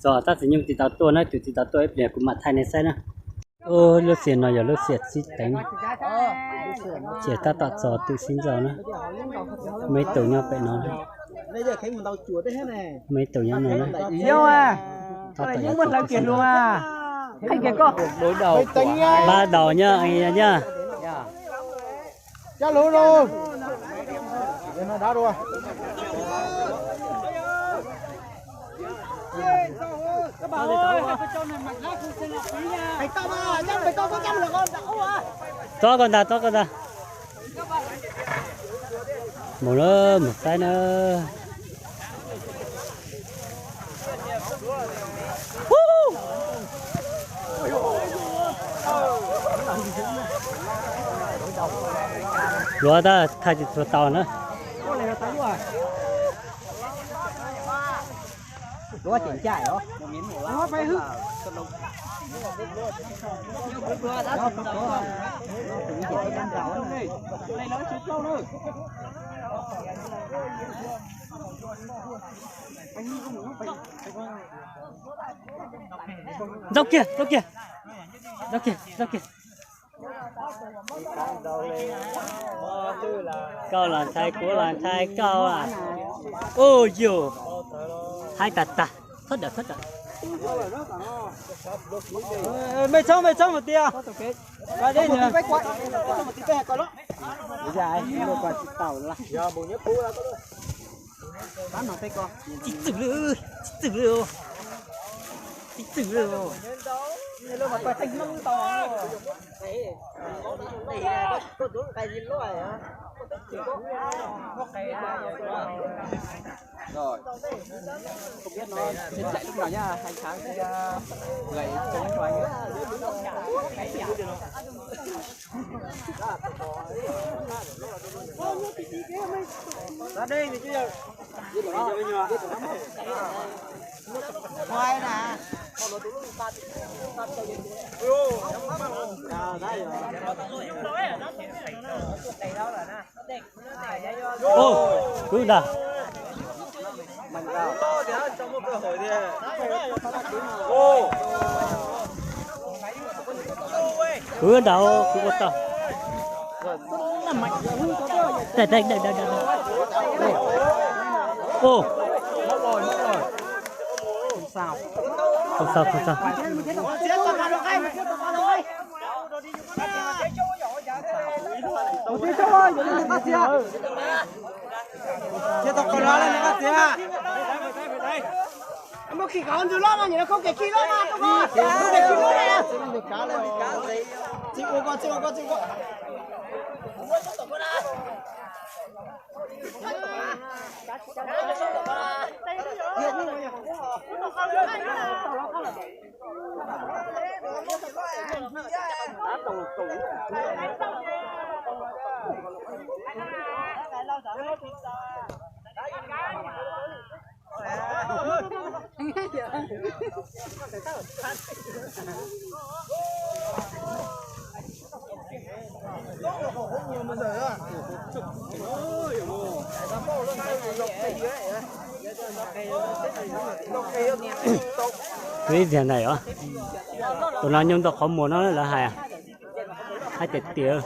Rồi ta sẽ nhung thì tao tua nó từ thì tao tua ấy để cũng mặt thay này xe nữa. Ô lướt xiên nó giờ lướt xiên xí đánh. Chỉ ta tọt giò từ xin giờ nữa. Mấy tàu nhau vậy nó. Bây giờ thấy một tàu chuột đấy hết này. Mấy tàu nhau nó. Yêu à. Cái này những mình làm kiện luôn à. Anh kìa con. Đối đầu. Ba đầu nhá anh nhá. Cho lũ luôn. Nó đá rồi. Các bà ơi, cái con này mặt lá không xin lọc phí nha. Mày to mà, nhá, mày to có trăm được con đậu à. To con ta. Một nữa, một cái nữa. Lúa ta thay cho tàu nữa. Con này là tao rồi. Lúa chỉnh chạy đó. Lúa phải hư. Dốc kìa. Câu là thay của là thay câu à. Ôi dồi. Hai tạt. Thoát được. Mày cho một tia. Qua đây nhỉ. Một tí bè coi đó. Bây giờ anh được quả tàu là. Giờ bố nhớ cú là có được. Bán nó tay con. Chị tử lừa. Nó mà coi thanh nông to. Đấy. Có đúng cái gì loại hả? Rồi. Không biết nó trên chạy lúc nào nhá, 2 tháng thì gầy chân cho anh ấy. Ra đây thì chứ giờ. Ngoài nè. Ô, cứ đã. Trong một cơ hội đi. Ô. Cứ đâu, cứ có tao. Đây. Ô. Không sao. Chết tao còn lo lên các chị à. Mà khi còn từ lo mà nhỉ, không kể khi lo mà tao con. Không kể khi lo này. Được cá lên cá gì. Chị cô con. Cái gì này hả? Tụi nó nhưng tao không muốn nó là hay à? Hay tiệt tiệt.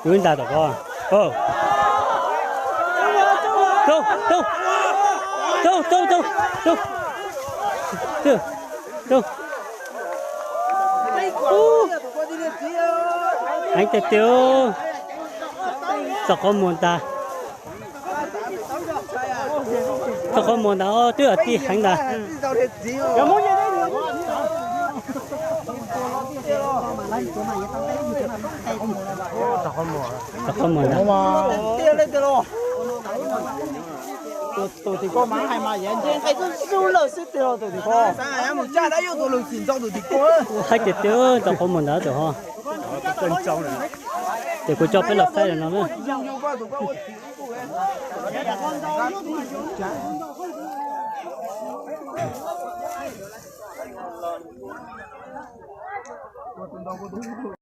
Cứ ta tao con. Ô. Đâu. Anh tiệt tiệt. Sao không muốn ta? Sao không muốn ta? Ô, tôi ở tí hành ta. Có muốn gì đấy được. Sao không muốn ta? Tiêu lên tiêu rồi. Tụi thì có má hai má vậy chứ hay cứ su lờ su tiêu tụi thì có. Sáng ngày một cha đã yêu tụi lừng xỉn trong tụi thì có. Hay tiệt tiệt, sao không muốn ta được không? Cân trong này. Để cô cho cái lợp xe nó nữa.